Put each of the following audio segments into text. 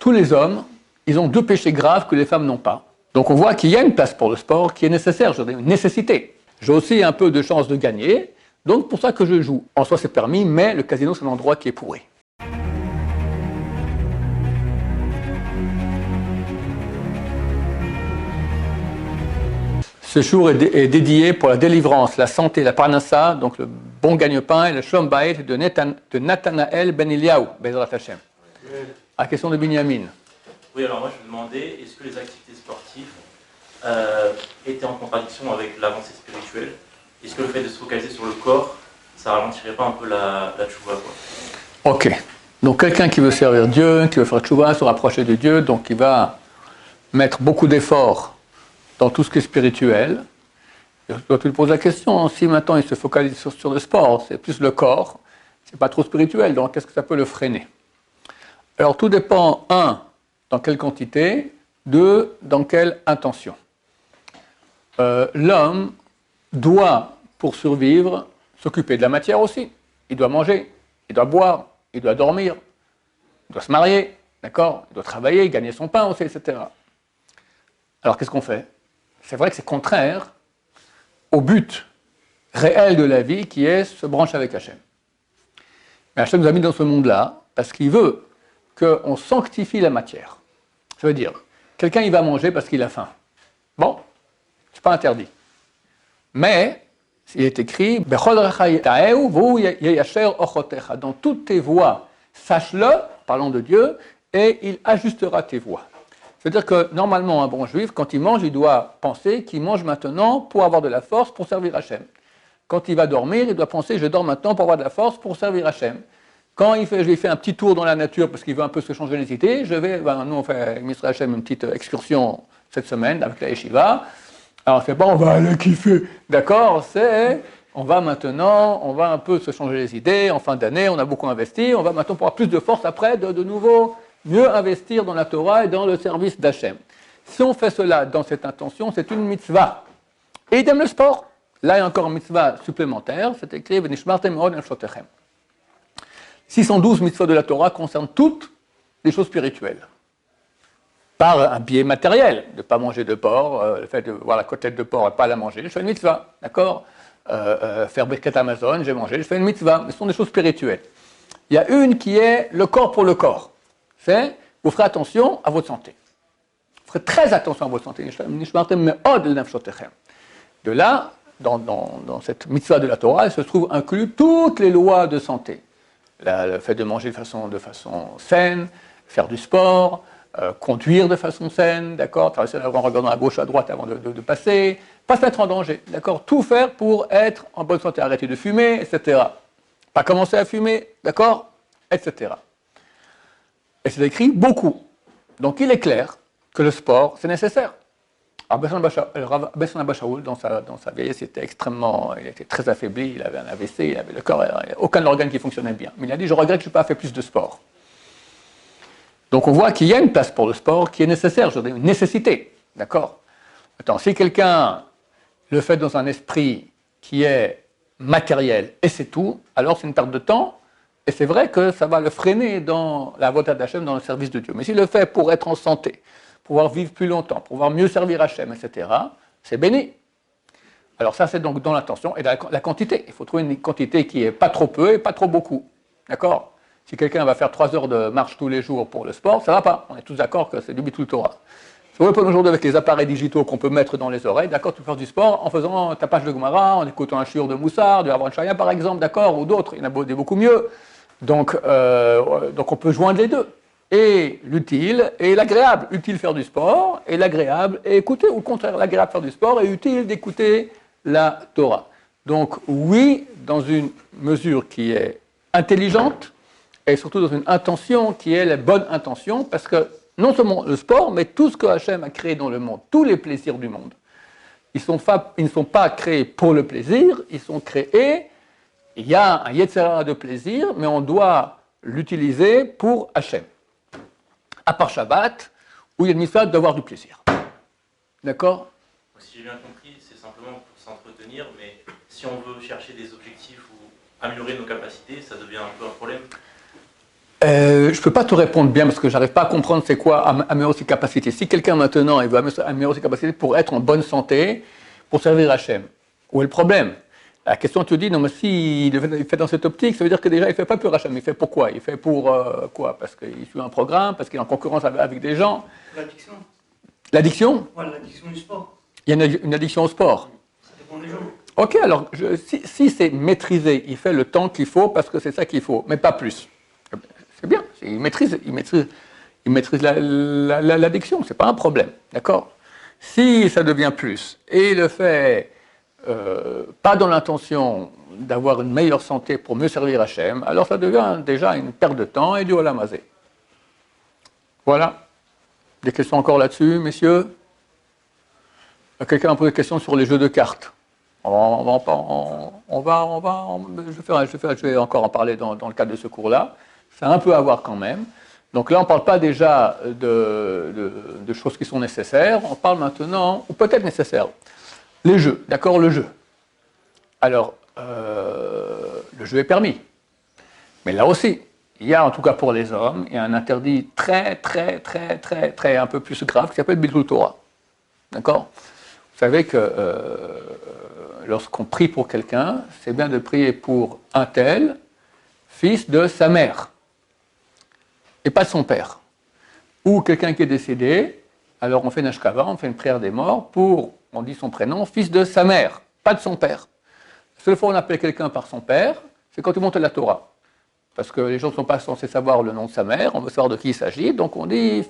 tous les hommes, ils ont deux péchés graves que les femmes n'ont pas. Donc on voit qu'il y a une place pour le sport qui est nécessaire, je veux dire, une nécessité. J'ai aussi un peu de chance de gagner, donc pour ça que je joue. En soi c'est permis, mais le casino c'est un endroit qui est pourri. Ce jour est dédié pour la délivrance, la santé, la parnassa, donc le bon gagne-pain et le shalom bayit de Nathanaël ben Eliaou, Bezrat Hashem. À la question de Binyamin. Oui, alors moi je me demandais, est-ce que les activités sportives étaient en contradiction avec l'avancée spirituelle? Est-ce que le fait de se focaliser sur le corps, ça ralentirait pas un peu la tchouva, quoi? Ok. Donc quelqu'un qui veut servir Dieu, qui veut faire tchouva, se rapprocher de Dieu, donc il va mettre beaucoup d'efforts dans tout ce qui est spirituel. Toi, tu te poses la question, si maintenant il se focalise sur le sport, c'est plus le corps, c'est pas trop spirituel, donc qu'est-ce que ça peut le freiner? Alors tout dépend, un, dans quelle quantité, deux, dans quelle intention. L'homme doit, pour survivre, s'occuper de la matière aussi. Il doit manger, il doit boire, il doit dormir, il doit se marier, d'accord? Il doit travailler, gagner son pain aussi, etc. Alors qu'est-ce qu'on fait? C'est vrai que c'est contraire au but réel de la vie qui est se brancher avec Hachem. Mais Hachem nous a mis dans ce monde-là parce qu'il veut qu'on sanctifie la matière. Ça veut dire, quelqu'un il va manger parce qu'il a faim. Bon, c'est pas interdit. Mais il est écrit dans toutes tes voies, sache-le, parlons de Dieu, et il ajustera tes voies. C'est-à-dire que normalement, un bon juif, quand il mange, il doit penser qu'il mange maintenant pour avoir de la force pour servir Hachem. Quand il va dormir, il doit penser je dors maintenant pour avoir de la force pour servir Hachem. Quand je vais faire un petit tour dans la nature parce qu'il veut un peu se changer les idées, nous on fait avec Mr. Hachem une petite excursion cette semaine avec la yeshiva. Alors c'est pas on va aller kiffer, d'accord, on va un peu se changer les idées, en fin d'année on a beaucoup investi, on va maintenant pour avoir plus de force après de nouveau mieux investir dans la Torah et dans le service d'Hachem. Si on fait cela dans cette intention, c'est une mitzvah. Et idem le sport. Là, il y a encore une mitzvah supplémentaire, c'est écrit « V'nishmartem me'od nefshotechem ». 612 mitzvahs de la Torah concernent toutes les choses spirituelles. Par un biais matériel, de ne pas manger de porc, le fait de voir la côtelette de porc et pas la manger, je fais une mitzvah, d'accord? Faire Birkat Amazon, j'ai mangé, je fais une mitzvah, mais ce sont des choses spirituelles. Il y a une qui est le corps pour le corps. C'est, vous ferez attention à votre santé. Vous ferez très attention à votre santé. De là, dans cette mitzvah de la Torah, il se trouve inclus toutes les lois de santé. Le fait de manger de façon saine, faire du sport, conduire de façon saine, d'accord, traverser la voie en regardant à gauche, à droite avant de passer, pas se mettre en danger, d'accord, tout faire pour être en bonne santé, arrêter de fumer, etc. Pas commencer à fumer, d'accord, etc. Et c'est écrit beaucoup. Donc il est clair que le sport, c'est nécessaire. Alors Besson Abashaoul, dans sa vieillesse, il était très affaibli, il avait un AVC, il avait le corps, aucun organe qui fonctionnait bien. Mais il a dit, je regrette que je n'ai pas fait plus de sport. Donc on voit qu'il y a une place pour le sport qui est nécessaire, je veux dire, une nécessité. D'accord? Attends, si quelqu'un le fait dans un esprit qui est matériel et c'est tout, alors c'est une perte de temps. Et c'est vrai que ça va le freiner dans la volonté d'Hachem, dans le service de Dieu. Mais s'il le fait pour être en santé, pouvoir vivre plus longtemps, pour pouvoir mieux servir Hachem, etc., c'est béni. Alors ça, c'est donc dans l'intention et la quantité. Il faut trouver une quantité qui est pas trop peu et pas trop beaucoup. D'accord? Si quelqu'un va faire 3 heures de marche tous les jours pour le sport, ça ne va pas. On est tous d'accord que c'est du bitul Torah. Si vous voulez, aujourd'hui, avec les appareils digitaux qu'on peut mettre dans les oreilles, d'accord, tu peux faire du sport en faisant ta page de Gemara, en écoutant un shiur de Moussar, de Avram Shaya par exemple, d'accord, ou d'autres, il y en a beaucoup mieux. Donc on peut joindre les deux. Et l'utile et l'agréable. Utile faire du sport et l'agréable et écouter. Ou au contraire, l'agréable faire du sport et utile d'écouter la Torah. Donc oui, dans une mesure qui est intelligente et surtout dans une intention qui est la bonne intention, parce que non seulement le sport, mais tout ce que Hachem a créé dans le monde, tous les plaisirs du monde, ils ne sont pas créés pour le plaisir, ils sont créés. Il y a un Yetzirah de plaisir, mais on doit l'utiliser pour Hachem. À part Shabbat, où il y a une mitzvah d'avoir du plaisir. D'accord? Si j'ai bien compris, c'est simplement pour s'entretenir, mais si on veut chercher des objectifs ou améliorer nos capacités, ça devient un peu un problème. Je ne peux pas te répondre bien parce que je n'arrive pas à comprendre c'est quoi améliorer ses capacités. Si quelqu'un maintenant il veut améliorer ses capacités pour être en bonne santé, pour servir Hachem, où est le problème? La question te dit, non mais si il fait dans cette optique, ça veut dire que déjà il ne fait pas pour Hachem, il fait pour quoi? Il fait pour quoi? Parce qu'il suit un programme, parce qu'il est en concurrence avec des gens. L'addiction. L'addiction? Ouais, l'addiction du sport. Il y a une addiction au sport. Ça dépend des gens. Ok, alors si c'est maîtrisé, il fait le temps qu'il faut parce que c'est ça qu'il faut, mais pas plus. C'est bien, il maîtrise l'addiction, c'est pas un problème, d'accord? Si ça devient plus, et il le fait pas dans l'intention d'avoir une meilleure santé pour mieux servir Hachem, alors ça devient déjà une perte de temps et du olamazé. Voilà. Des questions encore là-dessus, messieurs? Quelqu'un a posé des questions sur les jeux de cartes. Je vais encore en parler dans le cadre de ce cours-là. Ça a un peu à voir quand même. Donc là, on ne parle pas déjà de choses qui sont nécessaires. On parle maintenant, ou peut-être nécessaires, les jeux. D'accord, le jeu. Alors, le jeu est permis. Mais là aussi, il y a, en tout cas pour les hommes, il y a un interdit très un peu plus grave qui s'appelle Bitul Torah. D'accord? Vous savez que lorsqu'on prie pour quelqu'un, c'est bien de prier pour un tel, fils de sa mère, et pas de son père. Ou quelqu'un qui est décédé, alors on fait une ashkava, on fait une prière des morts pour, on dit son prénom, fils de sa mère, pas de son père. La seule fois où on appelle quelqu'un par son père, c'est quand il monte à la Torah. Parce que les gens ne sont pas censés savoir le nom de sa mère, on veut savoir de qui il s'agit, donc on dit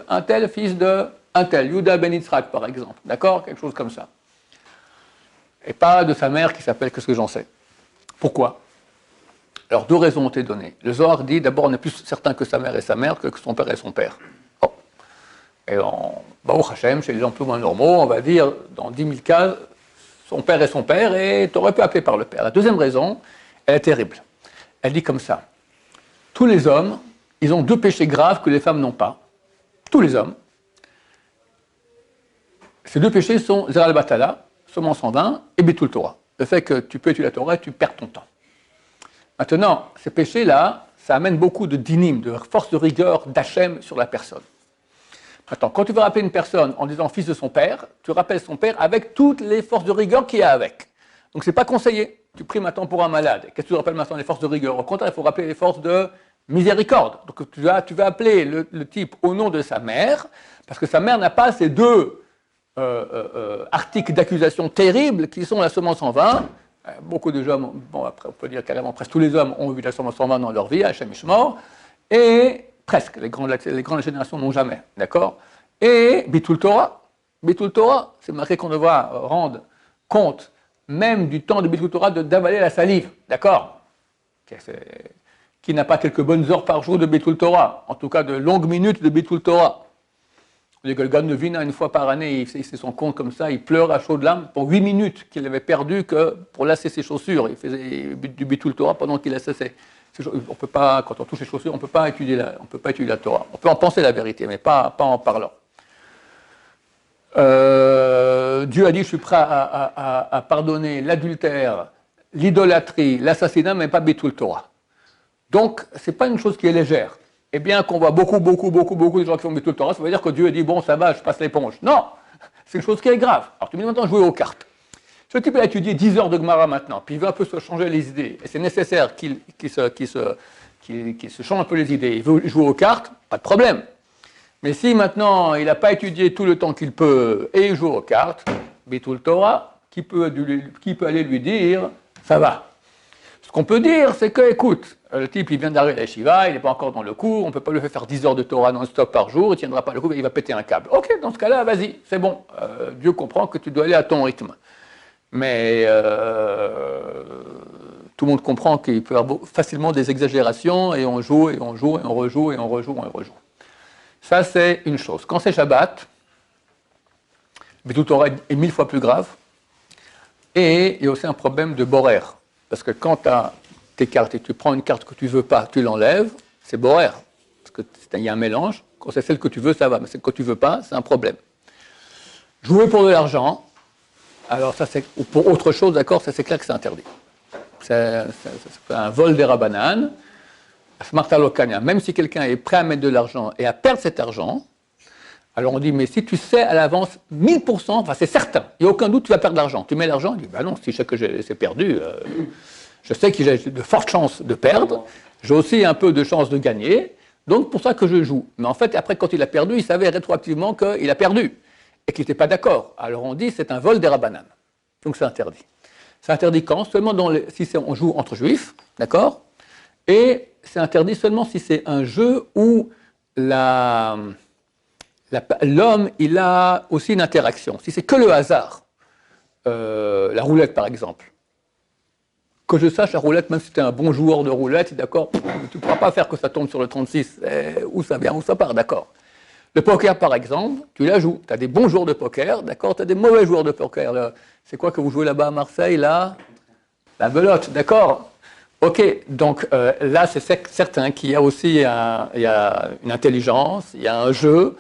un tel fils de un tel, Yuda ben Yitzhak par exemple, d'accord? Quelque chose comme ça. Et pas de sa mère qui s'appelle qu'est-ce que j'en sais. Pourquoi? Alors deux raisons ont été données. Le Zohar dit d'abord on est plus certain que sa mère est sa mère que son père est son père. Oh. Et en Baruch Hashem, chez les gens plus ou moins normaux, on va dire dans 10 000 cas, son père est son père et tu aurais pu appeler par le père. La deuxième raison, elle est terrible. Elle dit comme ça. Tous les hommes, ils ont deux péchés graves que les femmes n'ont pas. Tous les hommes. Ces deux péchés sont Zeral Batala, semence en vain, et Bitul Torah. Le fait que tu peux étudier la Torah et tu perds ton temps. Maintenant, ces péchés-là, ça amène beaucoup de dinim, de force de rigueur d'Hachem sur la personne. Maintenant, quand tu vas rappeler une personne en disant fils de son père, tu rappelles son père avec toutes les forces de rigueur qu'il y a avec. Donc c'est pas conseillé. Tu pries maintenant pour un malade. Qu'est-ce que tu rappelles maintenant les forces de rigueur? Au contraire, il faut rappeler les forces de miséricorde. Donc tu vas appeler le type au nom de sa mère, parce que sa mère n'a pas ces deux articles d'accusation terribles qui sont la semence en vain. Beaucoup de gens, bon après on peut dire carrément presque tous les hommes ont vu la semence en vain dans leur vie, Hachem Ishmor, et presque, les grandes générations n'ont jamais, d'accord? Et Bitul Torah, c'est marqué qu'on devra rendre compte même du temps de Bitul Torah d'avaler la salive, d'accord? Qui n'a pas quelques bonnes heures par jour de Bitul Torah, en tout cas de longues minutes de Bitul Torah. Le Golgan de Vina, une fois par année, il fait son compte comme ça, il pleure à chaudes larmes pour 8 minutes qu'il avait perdu que pour lasser ses chaussures. Il faisait du Bitul Torah pendant qu'il assassait. On peut pas, quand on touche les chaussures, on ne peut pas étudier la Torah. On peut en penser la vérité, mais pas en parlant. Dieu a dit, je suis prêt à pardonner l'adultère, l'idolâtrie, l'assassinat, mais pas Bitul Torah. Donc, ce n'est pas une chose qui est légère. Et bien qu'on voit beaucoup de gens qui font Bitul Torah, ça veut dire que Dieu dit, bon, ça va, je passe l'éponge. Non, c'est une chose qui est grave. Alors, tu me dis maintenant jouer aux cartes. Ce type a étudié 10 heures de Gemara maintenant, puis il veut un peu se changer les idées. Et c'est nécessaire qu'il se change un peu les idées. Il veut jouer aux cartes, pas de problème. Mais si maintenant il n'a pas étudié tout le temps qu'il peut et il joue aux cartes, Bitul Torah, qui peut aller lui dire, ça va. Ce qu'on peut dire, c'est que, écoute, le type il vient d'arriver à la Shiva, il n'est pas encore dans le cours, on ne peut pas lui faire 10 heures de Torah non-stop par jour, il ne tiendra pas le coup, il va péter un câble. Ok, dans ce cas-là, vas-y, c'est bon. Dieu comprend que tu dois aller à ton rythme. Mais tout le monde comprend qu'il peut y avoir facilement des exagérations et on joue, et on joue, et on rejoue, et on rejoue, et on rejoue. Ça, c'est une chose. Quand c'est Shabbat, Bitul Torah est 1000 fois plus grave. Et il y a aussi un problème de borer. Parce que quand tu as tes cartes et que tu prends une carte que tu ne veux pas, tu l'enlèves, c'est borer. Parce qu'il y a un mélange. Quand c'est celle que tu veux, ça va. Mais celle que tu ne veux pas, c'est un problème. Jouer pour de l'argent, alors ça c'est, ou pour autre chose, d'accord, ça c'est clair que c'est interdit. C'est un vol des Rabbanan. même si quelqu'un est prêt à mettre de l'argent et à perdre cet argent, alors on dit, mais si tu sais à l'avance 1000%, enfin c'est certain, il n'y a aucun doute, tu vas perdre de l'argent. Tu mets l'argent, il dit, ben non, si je sais que c'est perdu, je sais que j'ai de fortes chances de perdre, j'ai aussi un peu de chances de gagner, donc pour ça que je joue. Mais en fait, après, quand il a perdu, il savait rétroactivement qu'il a perdu et qu'il n'était pas d'accord. Alors on dit, c'est un vol des rabbanan. Donc c'est interdit. C'est interdit quand? Seulement si on joue entre juifs, d'accord? Et c'est interdit seulement si c'est un jeu où l'homme, il a aussi une interaction. Si c'est que le hasard, la roulette par exemple, que je sache, la roulette, même si tu es un bon joueur de roulette, d'accord, tu ne pourras pas faire que ça tombe sur le 36, où ça vient, où ça part, d'accord. Le poker par exemple, tu la joues, tu as des bons joueurs de poker, d'accord, tu as des mauvais joueurs de poker. C'est quoi que vous jouez là-bas à Marseille, là? La belote, d'accord. Ok, donc là c'est certain qu'il y a aussi il y a une intelligence, il y a un jeu.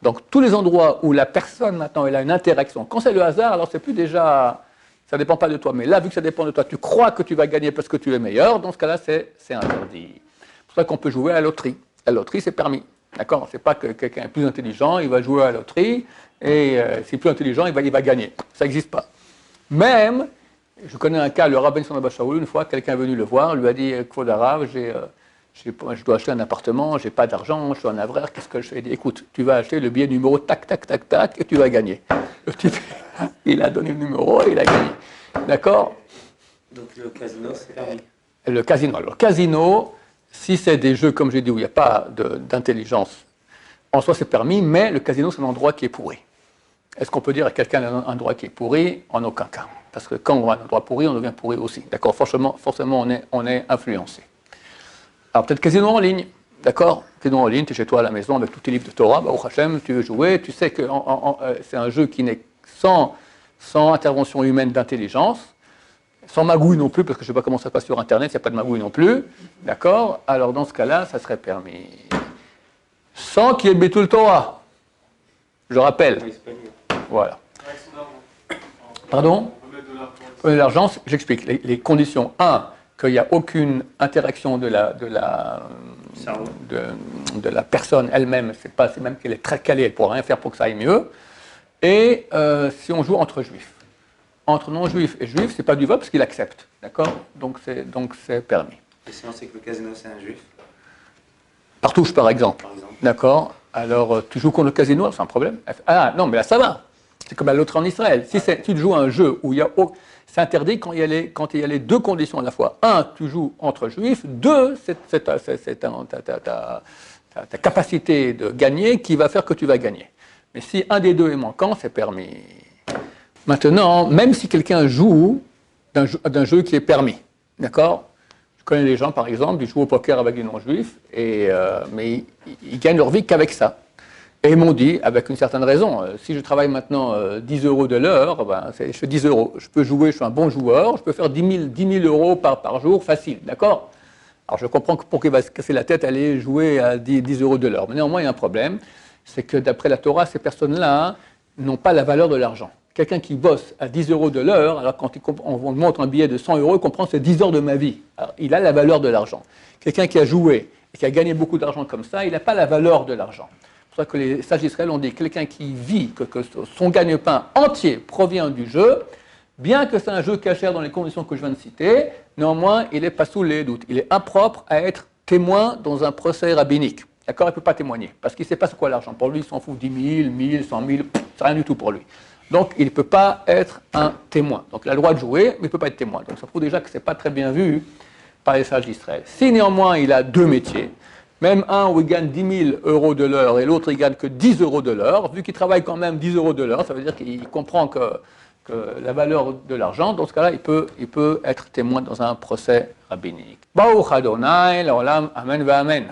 Donc tous les endroits où la personne maintenant elle a une interaction, quand c'est le hasard, alors c'est plus déjà, ça ne dépend pas de toi. Mais là, vu que ça dépend de toi, tu crois que tu vas gagner parce que tu es meilleur, dans ce cas-là c'est interdit. C'est pour ça qu'on peut jouer à la loterie. La loterie c'est permis, d'accord. C'est pas que quelqu'un est plus intelligent, il va jouer à la loterie et s'il est plus intelligent, il va gagner. Ça n'existe pas. Même, je connais un cas, le rabbin Son Shaul, une fois, quelqu'un est venu le voir, lui a dit, Kvod Arav, je dois acheter un appartement, je n'ai pas d'argent, je suis un avraire, qu'est-ce que je fais? Il dit, écoute, tu vas acheter le billet numéro tac, tac, tac, tac, et tu vas gagner. Le type, il a donné le numéro et il a gagné. D'accord? Donc le casino, c'est permis. Le casino. Alors, le casino, si c'est des jeux, comme j'ai dit, où il n'y a pas d'intelligence, en soi c'est permis, mais le casino, c'est un endroit qui est pourri. Est-ce qu'on peut dire à quelqu'un un endroit qui est pourri? En aucun cas. Parce que quand on a un endroit pourri, on devient pourri aussi. D'accord? Forcément, on est influencé. Alors peut-être casino en ligne. D'accord? Casino en ligne, tu es chez toi à la maison avec tous tes livres de Torah, Baruch Hashem, tu veux jouer, tu sais que c'est un jeu qui n'est sans intervention humaine d'intelligence, sans magouille non plus, parce que je ne sais pas comment ça se passe sur Internet, il n'y a pas de magouille non plus. D'accord? Alors dans ce cas-là, ça serait permis. Sans qu'il y ait Betul Torah. Je rappelle. Voilà. Pardon? De l'argent, j'explique. Les conditions. 1, qu'il n'y a aucune interaction de la personne elle-même. C'est même qu'elle est très calée, elle ne pourra rien faire pour que ça aille mieux. Et si on joue entre juifs. Entre non-juifs et juifs, ce n'est pas du vote parce qu'il accepte. D'accord? Donc c'est permis. Et sinon, c'est que le casino, c'est un juif. Partouche, par exemple. D'accord? Alors, tu joues contre le casino, c'est un problème. Ah, non, mais là, ça va. C'est comme la loterie en Israël. Si tu joues à un jeu où il y a... C'est interdit quand il y a les deux conditions à la fois. 1, tu joues entre juifs. 2, c'est ta capacité de gagner qui va faire que tu vas gagner. Mais si un des deux est manquant, c'est permis. Maintenant, même si quelqu'un joue d'un jeu qui est permis, d'accord? Je connais des gens, par exemple, qui jouent au poker avec des non-juifs, mais ils gagnent leur vie qu'avec ça. Et ils m'ont dit, avec une certaine raison, si je travaille maintenant 10 € de l'heure, je fais 10 €. Je peux jouer, je suis un bon joueur, je peux faire 10 000 € par jour, facile, d'accord? Alors je comprends que pour qu'il va se casser la tête, aller jouer à 10 € de l'heure. Mais néanmoins, il y a un problème, c'est que d'après la Torah, ces personnes-là n'ont pas la valeur de l'argent. Quelqu'un qui bosse à 10 € de l'heure, alors quand on montre un billet de 100 €, il comprend que c'est 10 heures de ma vie. Alors, il a la valeur de l'argent. Quelqu'un qui a joué et qui a gagné beaucoup d'argent comme ça, il n'a pas la valeur de l'argent. C'est pour ça que les sages d'Israël ont dit quelqu'un qui vit, que son gagne-pain entier provient du jeu, bien que c'est un jeu cachère dans les conditions que je viens de citer, néanmoins, il n'est pas sous les doutes. Il est impropre à être témoin dans un procès rabbinique. D'accord? Il ne peut pas témoigner, parce qu'il ne sait pas c'est quoi l'argent. Pour lui, il s'en fout 10 000, 1000, 100 000, c'est rien du tout pour lui. Donc, il ne peut pas être un témoin. Donc, il a le droit de jouer, mais il ne peut pas être témoin. Donc, ça prouve déjà que ce n'est pas très bien vu par les sages d'Israël. Si néanmoins, il a deux métiers, même un où il gagne 10 000 € de l'heure et l'autre, il gagne que 10 € de l'heure, vu qu'il travaille quand même 10 € de l'heure, ça veut dire qu'il comprend que la valeur de l'argent, dans ce cas-là, il peut être témoin dans un procès rabbinique. Baruch Adonai, l'olam, amen va amen.